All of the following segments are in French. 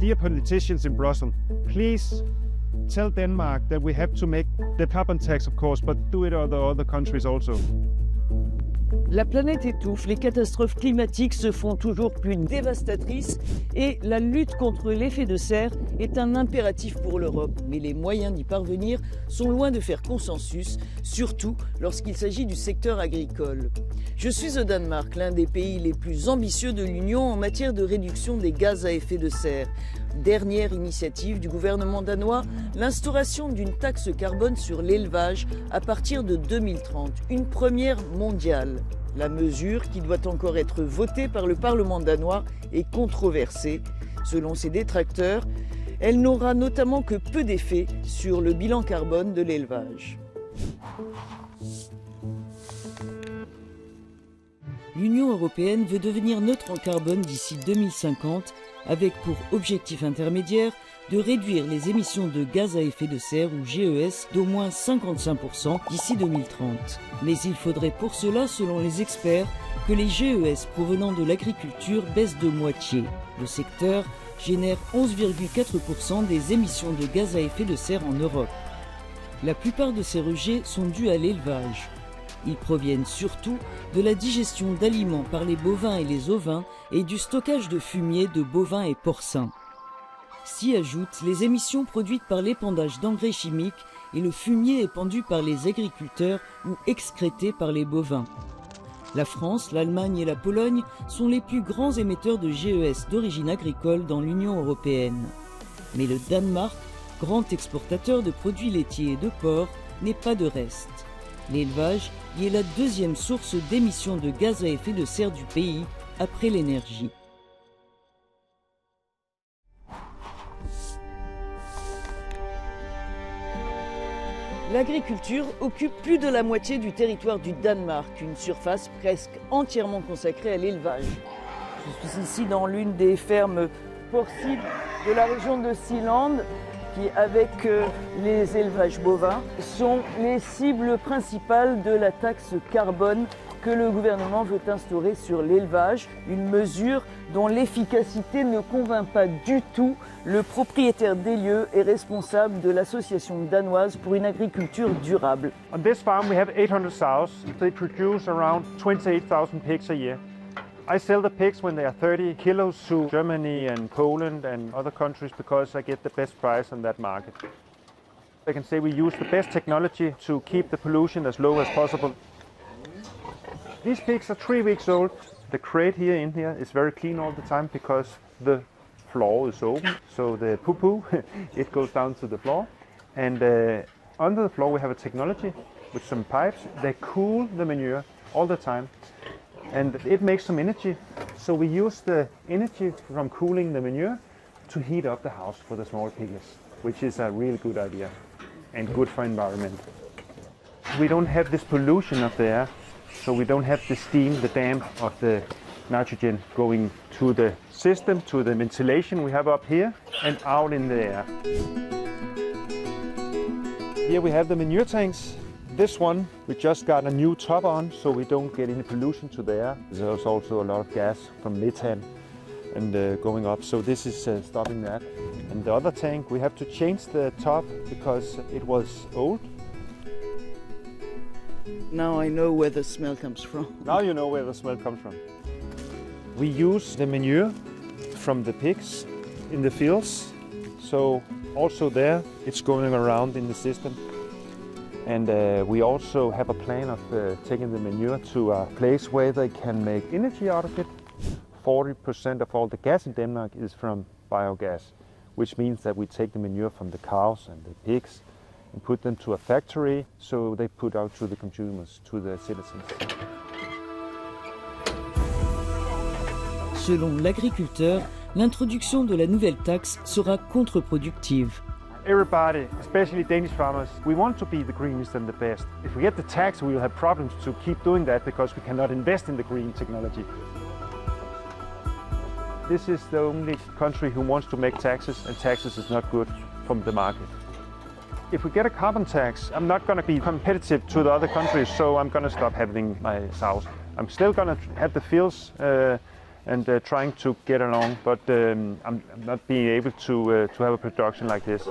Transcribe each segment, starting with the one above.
Dear politicians in Brussels, please tell Denmark that we have to make the carbon tax, of course, but do it other countries also. La planète étouffe, les catastrophes climatiques se font toujours plus dévastatrices et la lutte contre l'effet de serre est un impératif pour l'Europe. Mais les moyens d'y parvenir sont loin de faire consensus, surtout lorsqu'il s'agit du secteur agricole. Je suis au Danemark, l'un des pays les plus ambitieux de l'Union en matière de réduction des gaz à effet de serre. Dernière initiative du gouvernement danois, l'instauration d'une taxe carbone sur l'élevage à partir de 2030, une première mondiale. La mesure, qui doit encore être votée par le Parlement danois, est controversée. Selon ses détracteurs, elle n'aura notamment que peu d'effet sur le bilan carbone de l'élevage. L'Union européenne veut devenir neutre en carbone d'ici 2050, avec pour objectif intermédiaire de réduire les émissions de gaz à effet de serre ou GES d'au moins 55% d'ici 2030. Mais il faudrait pour cela, selon les experts, que les GES provenant de l'agriculture baissent de moitié. Le secteur génère 11,4% des émissions de gaz à effet de serre en Europe. La plupart de ces rejets sont dus à l'élevage. Ils proviennent surtout de la digestion d'aliments par les bovins et les ovins et du stockage de fumier de bovins et porcins. S'y ajoutent les émissions produites par l'épandage d'engrais chimiques et le fumier épandu par les agriculteurs ou excrété par les bovins. La France, l'Allemagne et la Pologne sont les plus grands émetteurs de GES d'origine agricole dans l'Union européenne. Mais le Danemark, grand exportateur de produits laitiers et de porc, n'est pas de reste. L'élevage y est la deuxième source d'émissions de gaz à effet de serre du pays, après l'énergie. L'agriculture occupe plus de la moitié du territoire du Danemark, une surface presque entièrement consacrée à l'élevage. Je suis ici dans l'une des fermes porcives de la région de Sealand, qui, avec les élevages bovins, sont les cibles principales de la taxe carbone que le gouvernement veut instaurer sur l'élevage, une mesure dont l'efficacité ne convainc pas du tout le propriétaire des lieux et responsable de l'association danoise pour une agriculture durable. On this farm we have 800 sows. They produce around 28,000 pigs a year. I sell the pigs when they are 30 kilos to Germany and Poland and other countries because I get the best price on that market. I can say we use the best technology to keep the pollution as low as possible. These pigs are 3 weeks old. The crate here in here is very clean all the time because the floor is open. So the poo-poo, it goes down to the floor. And under the floor we have a technology with some pipes. They cool the manure all the time. And it makes some energy, so we use the energy from cooling the manure to heat up the house for the small piglets, which is a really good idea and good for environment. We don't have this pollution of the air, so we don't have the steam, the damp of the nitrogen going to the system, to the ventilation we have up here and out in the air. Here we have the manure tanks. This one, we just got a new top on, so we don't get any pollution to the air. There's also a lot of gas from methane and going up, so this is stopping that. And the other tank, we have to change the top because it was old. Now I know where the smell comes from. Now you know where the smell comes from. We use the manure from the pigs in the fields, so also there it's going around in the system. And we also have a plan of taking the manure to a place where they can make energy out of it. 40% of all the gas in Denmark is from biogas, which means that we take the manure from the cows and the pigs and put them to a factory, so they put out to the consumers, to the citizens. Selon l'agriculteur, l'introduction de la nouvelle taxe sera contre-productive. Everybody, especially Danish farmers, we want to be the greenest and the best. If we get the tax, we will have problems to keep doing that because we cannot invest in the green technology. This is the only country who wants to make taxes, and taxes is not good from the market. If we get a carbon tax, I'm not going to be competitive to the other countries, so I'm going to stop having my sows. I'm still going to have the fields and trying to get along, but I'm not being able to have a production like this.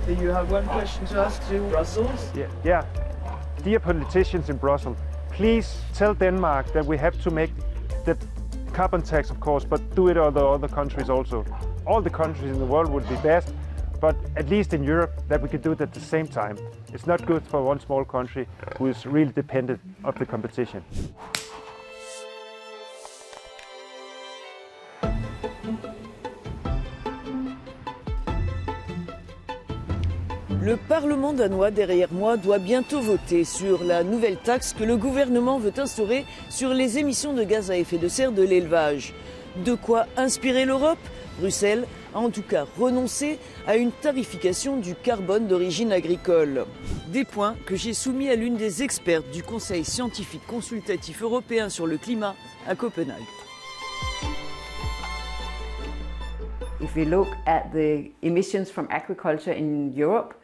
Do you have one question to ask to Brussels? Yeah. Dear politicians in Brussels, please tell Denmark that we have to make the carbon tax, of course, but do it on the other countries also. All the countries in the world would be best, but at least in Europe that we could do it at the same time. It's not good for one small country who is really dependent of the competition. Le Parlement danois, derrière moi, doit bientôt voter sur la nouvelle taxe que le gouvernement veut instaurer sur les émissions de gaz à effet de serre de l'élevage. De quoi inspirer l'Europe ? Bruxelles a en tout cas renoncé à une tarification du carbone d'origine agricole. Des points que j'ai soumis à l'une des expertes du Conseil scientifique consultatif européen sur le climat à Copenhague. If we look at the emissions from agriculture in Europe,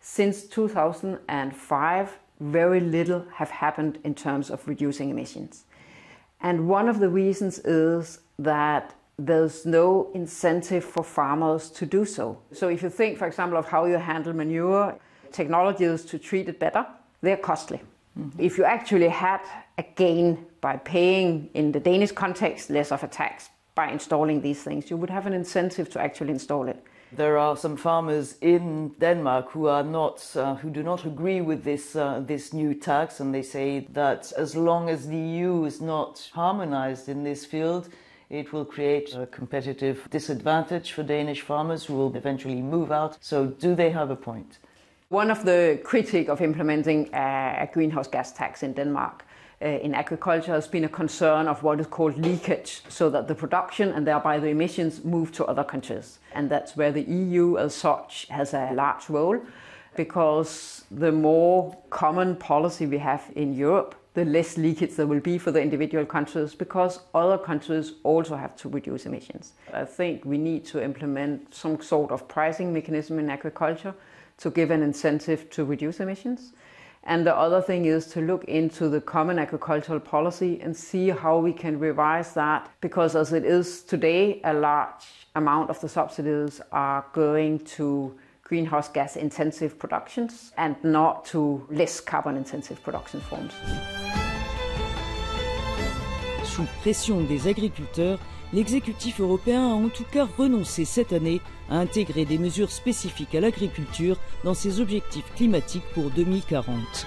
since 2005, very little have happened in terms of reducing emissions. And one of the reasons is that there's no incentive for farmers to do so. So if you think, for example, of how you handle manure, technologies to treat it better, they're costly. Mm-hmm. If you actually had a gain by paying, in the Danish context, less of a tax by installing these things, you would have an incentive to actually install it. There are some farmers in Denmark who do not agree with this new tax, and they say that as long as the EU is not harmonized in this field, it will create a competitive disadvantage for Danish farmers who will eventually move out. So do they have a point? One of the critiques of implementing a greenhouse gas tax in Denmark in agriculture has been a concern of what is called leakage, so that the production and thereby the emissions move to other countries. And that's where the EU as such has a large role, because the more common policy we have in Europe, the less leakage there will be for the individual countries, because other countries also have to reduce emissions. I think we need to implement some sort of pricing mechanism in agriculture to give an incentive to reduce emissions. And the other thing is to look into the common agricultural policy and see how we can revise that, because as it is today, a large amount of the subsidies are going to greenhouse gas intensive productions and not to less carbon intensive production forms. Sous pression des agriculteurs, l'exécutif européen a en tout cas renoncé cette année à intégrer des mesures spécifiques à l'agriculture dans ses objectifs climatiques pour 2040.